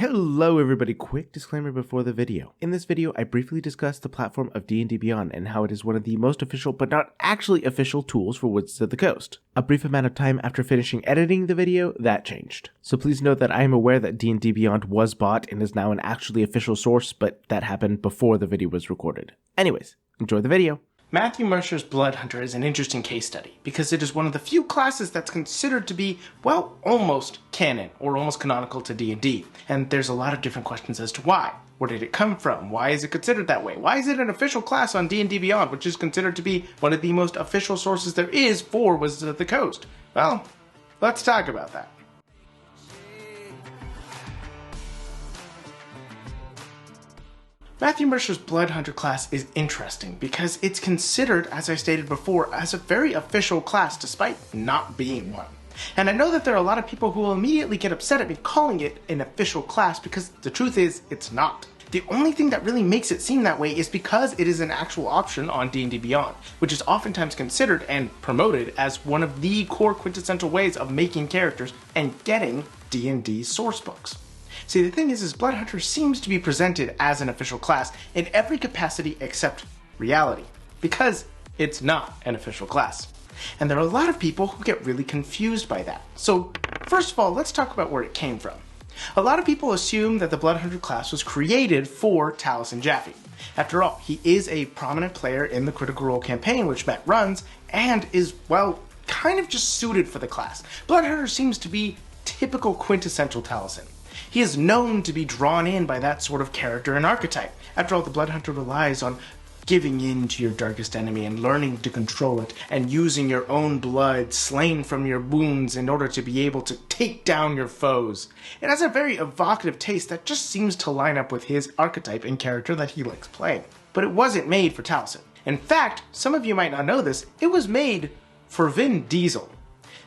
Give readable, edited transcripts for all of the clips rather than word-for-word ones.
Hello everybody, quick disclaimer before the video. In this video, I briefly discussed the platform of D&D Beyond and how it is one of the most official but not actually official tools for Wizards of the Coast. A brief amount of time after finishing editing the video, that changed. So please note that I am aware that D&D Beyond was bought and is now an actually official source, but that happened before the video was recorded. Anyways, enjoy the video. Matthew Mercers Bloodhunter is an interesting case study because it is one of the few classes that's considered to be, well, almost canon or almost canonical to D&D. And there's a lot of different questions as to why. Where did it come from? Why is it considered that way? Why is it an official class on D&D Beyond, which is considered to be one of the most official sources there is for Wizards of the Coast? Well, let's talk about that. Matthew Mercer's Bloodhunter class is interesting because it's considered, as I stated before, as a very official class despite not being one. And I know that there are a lot of people who will immediately get upset at me calling it an official class because the truth is, it's not. The only thing that really makes it seem that way is because it is an actual option on D&D Beyond, which is oftentimes considered and promoted as one of the core quintessential ways of making characters and getting D&D source books. See, the thing is Bloodhunter seems to be presented as an official class in every capacity except reality, because it's not an official class. And there are a lot of people who get really confused by that. So, first of all, let's talk about where it came from. A lot of people assume that the Bloodhunter class was created for Taliesin Jaffe. After all, he is a prominent player in the Critical Role campaign which Matt runs, and is, well, kind of just suited for the class. Bloodhunter seems to be typical quintessential Taliesin. He is known to be drawn in by that sort of character and archetype. After all, the Bloodhunter relies on giving in to your darkest enemy and learning to control it, and using your own blood slain from your wounds in order to be able to take down your foes. It has a very evocative taste that just seems to line up with his archetype and character that he likes playing. But it wasn't made for Taliesin. In fact, some of you might not know this, it was made for Vin Diesel.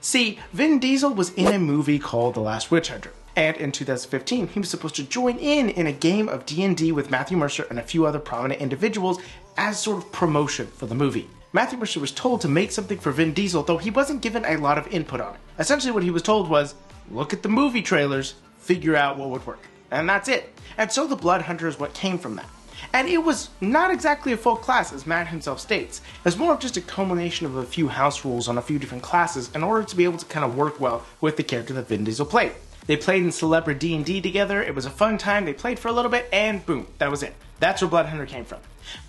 See, Vin Diesel was in a movie called The Last Witch Hunter. And in 2015, he was supposed to join in a game of D&D with Matthew Mercer and a few other prominent individuals as sort of promotion for the movie. Matthew Mercer was told to make something for Vin Diesel, though he wasn't given a lot of input on it. Essentially what he was told was, look at the movie trailers, figure out what would work. And that's it. And so the Bloodhunter is what came from that. And it was not exactly a full class, as Matt himself states. It was more of just a culmination of a few house rules on a few different classes in order to be able to kind of work well with the character that Vin Diesel played. They played in Celebrity D&D together, it was a fun time, they played for a little bit, and boom, that was it. That's where Bloodhunter came from.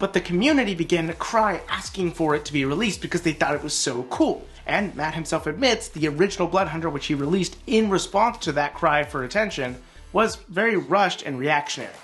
But the community began to cry asking for it to be released because they thought it was so cool. And Matt himself admits the original Bloodhunter, which he released in response to that cry for attention, was very rushed and reactionary.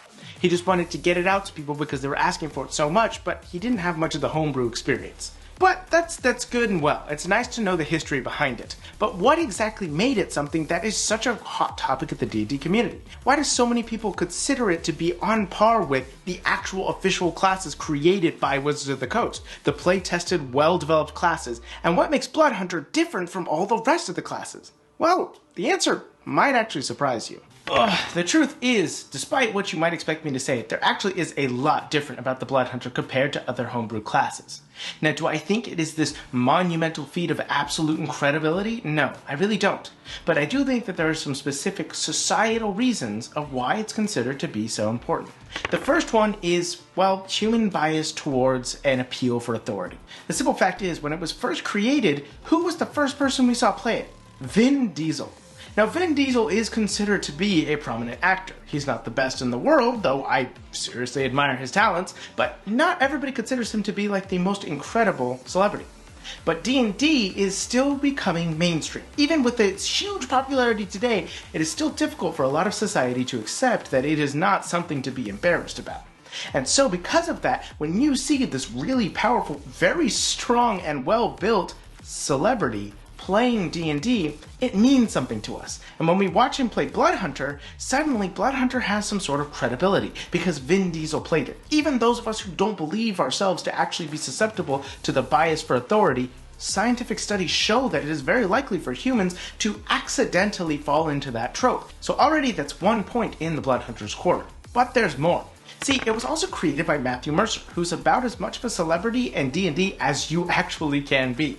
He just wanted to get it out to people because they were asking for it so much, but he didn't have much of the homebrew experience. But that's good and well. It's nice to know the history behind it. But what exactly made it something that is such a hot topic of the D&D community? Why do so many people consider it to be on par with the actual official classes created by Wizards of the Coast, the play-tested, well-developed classes, and what makes Bloodhunter different from all the rest of the classes? Well, the answer might actually surprise you. The truth is, despite what you might expect me to say, there actually is a lot different about the Bloodhunter compared to other homebrew classes. Now, do I think it is this monumental feat of absolute incredibility? No, I really don't. But I do think that there are some specific societal reasons of why it's considered to be so important. The first one is, well, human bias towards an appeal for authority. The simple fact is, when it was first created, who was the first person we saw play it? Vin Diesel. Now, Vin Diesel is considered to be a prominent actor. He's not the best in the world, though I seriously admire his talents, but not everybody considers him to be like the most incredible celebrity. But D&D is still becoming mainstream. Even with its huge popularity today, it is still difficult for a lot of society to accept that it is not something to be embarrassed about. And so because of that, when you see this really powerful, very strong and well-built celebrity playing D&D, it means something to us. And when we watch him play Bloodhunter, suddenly Bloodhunter has some sort of credibility because Vin Diesel played it. Even those of us who don't believe ourselves to actually be susceptible to the bias for authority, scientific studies show that it is very likely for humans to accidentally fall into that trope. So already that's one point in the Bloodhunter's corner. But there's more. See, it was also created by Matthew Mercer, who's about as much of a celebrity in D&D as you actually can be.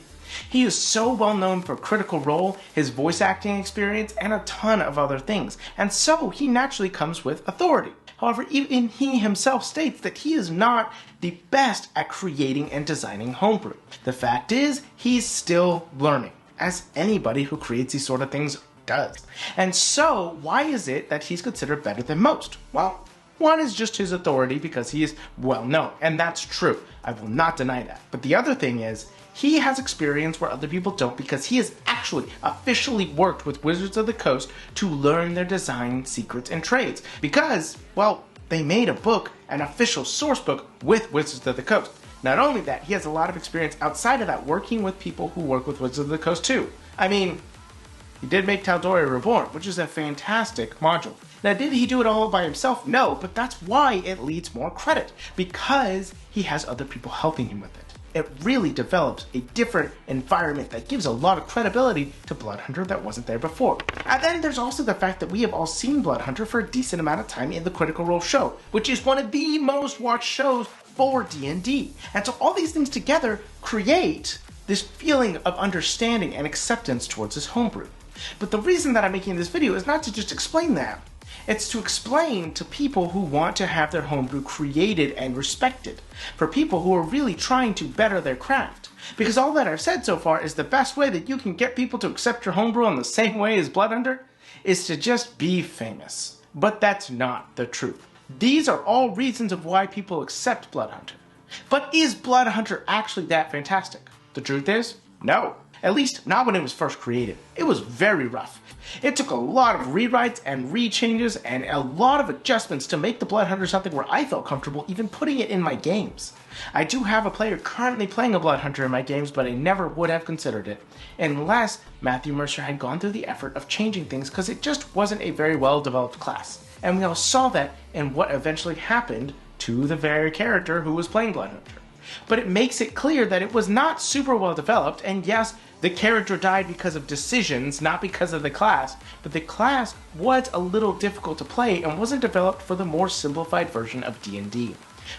He is so well known for Critical Role, his voice acting experience, and a ton of other things, and so he naturally comes with authority. However, even he himself states that he is not the best at creating and designing homebrew. The fact is, he's still learning, as anybody who creates these sort of things does. And so, why is it that he's considered better than most? Well, one is just his authority because he is well known, and that's true. I will not deny that. But the other thing is, he has experience where other people don't because he has actually officially worked with Wizards of the Coast to learn their design secrets and trades. Because, well, they made a book, an official source book, with Wizards of the Coast. Not only that, he has a lot of experience outside of that working with people who work with Wizards of the Coast too. I mean, he did make Tal'Dorei Reborn, which is a fantastic module. Now, did he do it all by himself? No, but that's why it leads more credit, because he has other people helping him with it. It really develops a different environment that gives a lot of credibility to Bloodhunter that wasn't there before. And then there's also the fact that we have all seen Bloodhunter for a decent amount of time in the Critical Role show, which is one of the most watched shows for D&D. And so all these things together create this feeling of understanding and acceptance towards his homebrew. But the reason that I'm making this video is not to just explain that. It's to explain to people who want to have their homebrew created and respected. For people who are really trying to better their craft. Because all that I've said so far is the best way that you can get people to accept your homebrew in the same way as Bloodhunter is to just be famous. But that's not the truth. These are all reasons of why people accept Bloodhunter. But is Bloodhunter actually that fantastic? The truth is, no. At least not when it was first created. It was very rough. It took a lot of rewrites and rechanges and a lot of adjustments to make the Bloodhunter something where I felt comfortable even putting it in my games. I do have a player currently playing a Bloodhunter in my games, but I never would have considered it unless Matthew Mercer had gone through the effort of changing things because it just wasn't a very well developed class. And we all saw that in what eventually happened to the very character who was playing Bloodhunter. But it makes it clear that it was not super well developed, and yes, the character died because of decisions, not because of the class, but the class was a little difficult to play and wasn't developed for the more simplified version of D&D.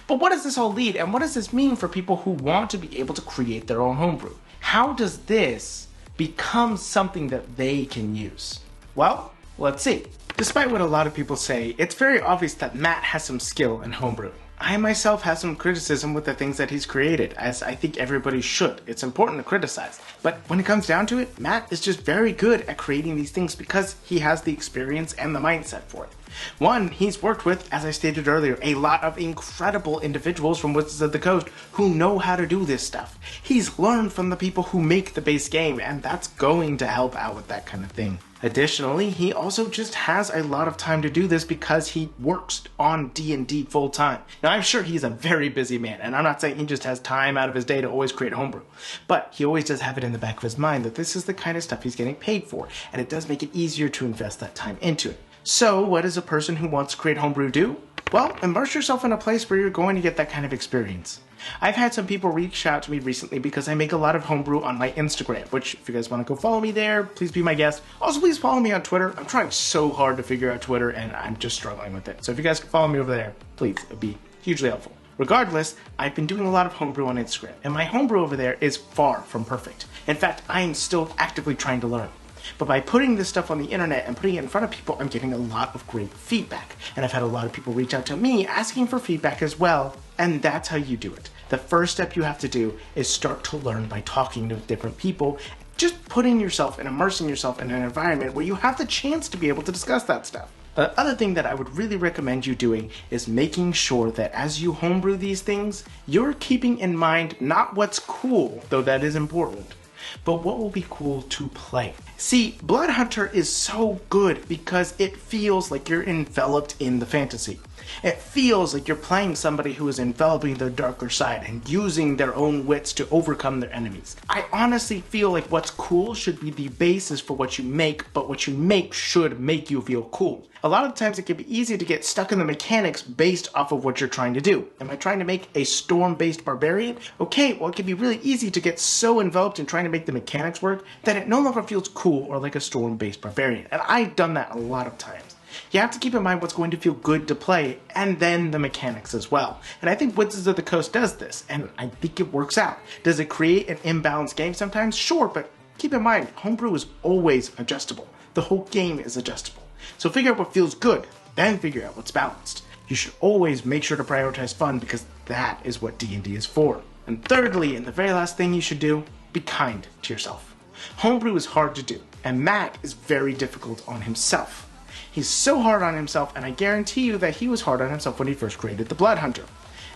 But what does this all lead, and what does this mean for people who want to be able to create their own homebrew? How does this become something that they can use? Well, let's see. Despite what a lot of people say, it's very obvious that Matt has some skill in homebrew. I myself have some criticism with the things that he's created, as I think everybody should. It's important to criticize. But when it comes down to it, Matt is just very good at creating these things because he has the experience and the mindset for it. One, he's worked with, as I stated earlier, a lot of incredible individuals from Wizards of the Coast who know how to do this stuff. He's learned from the people who make the base game, and that's going to help out with that kind of thing. Additionally, he also just has a lot of time to do this because he works on D&D full time. Now, I'm sure he's a very busy man, and I'm not saying he just has time out of his day to always create homebrew, but he always does have it in the back of his mind that this is the kind of stuff he's getting paid for, and it does make it easier to invest that time into it. So, what does a person who wants to create homebrew do? Well, immerse yourself in a place where you're going to get that kind of experience. I've had some people reach out to me recently because I make a lot of homebrew on my Instagram, which if you guys want to go follow me there, please be my guest. Also, please follow me on Twitter. I'm trying so hard to figure out Twitter and I'm just struggling with it. So if you guys can follow me over there, please, it'd be hugely helpful. Regardless, I've been doing a lot of homebrew on Instagram, and my homebrew over there is far from perfect. In fact, I am still actively trying to learn. But by putting this stuff on the internet and putting it in front of people, I'm getting a lot of great feedback. And I've had a lot of people reach out to me asking for feedback as well, and that's how you do it. The first step you have to do is start to learn by talking to different people, just putting yourself and immersing yourself in an environment where you have the chance to be able to discuss that stuff. The other thing that I would really recommend you doing is making sure that as you homebrew these things, you're keeping in mind not what's cool, though that is important, but what will be cool to play. See, Bloodhunter is so good because it feels like you're enveloped in the fantasy. It feels like you're playing somebody who is enveloping their darker side and using their own wits to overcome their enemies. I honestly feel like what's cool should be the basis for what you make, but what you make should make you feel cool. A lot of times it can be easy to get stuck in the mechanics based off of what you're trying to do. Am I trying to make a storm-based barbarian? Okay, well it can be really easy to get so enveloped in trying to make the mechanics work that it no longer feels cool or like a storm-based barbarian. And I've done that a lot of times. You have to keep in mind what's going to feel good to play, and then the mechanics as well. And I think Wizards of the Coast does this, and I think it works out. Does it create an imbalanced game sometimes? Sure, but keep in mind, Homebrew is always adjustable. The whole game is adjustable. So figure out what feels good, then figure out what's balanced. You should always make sure to prioritize fun, because that is what D&D is for. And thirdly, and the very last thing you should do, be kind to yourself. Homebrew is hard to do, and Matt is very difficult on himself. He's so hard on himself, and I guarantee you that he was hard on himself when he first created the Bloodhunter.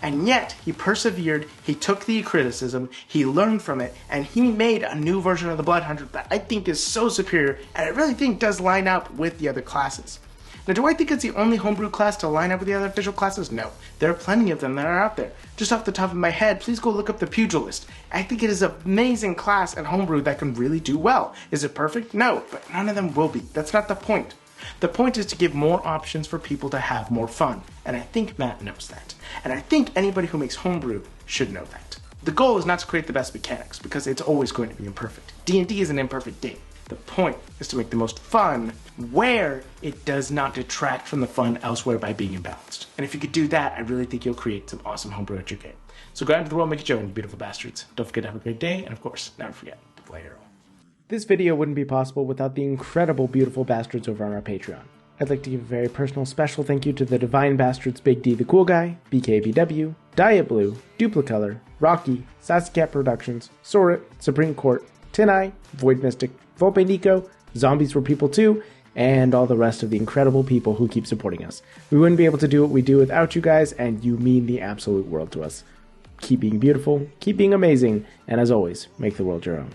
And yet, he persevered, he took the criticism, he learned from it, and he made a new version of the Bloodhunter that I think is so superior, and I really think does line up with the other classes. Now, do I think it's the only Homebrew class to line up with the other official classes? No. There are plenty of them that are out there. Just off the top of my head, please go look up the Pugilist. I think it is an amazing class in Homebrew that can really do well. Is it perfect? No, but none of them will be. That's not the point. The point is to give more options for people to have more fun, and I think Matt knows that. And I think anybody who makes Homebrew should know that. The goal is not to create the best mechanics, because it's always going to be imperfect. D&D is an imperfect game. The point is to make the most fun where it does not detract from the fun elsewhere by being imbalanced. And if you could do that, I really think you'll create some awesome Homebrew at your game. So go out into the world, make it your own, you beautiful bastards. Don't forget to have a great day, and of course, never forget to play hero. This video wouldn't be possible without the incredible, beautiful bastards over on our Patreon. I'd like to give a very personal special thank you to the Divine Bastards Big D the Cool Guy, BKBW, Diet Blue, Duplicolor, Rocky, Sassy Productions, Sorit, Supreme Court, Tineye, Void Mystic, Volpe Nico, Zombies Were People Too, and all the rest of the incredible people who keep supporting us. We wouldn't be able to do what we do without you guys, and you mean the absolute world to us. Keep being beautiful, keep being amazing, and as always, make the world your own.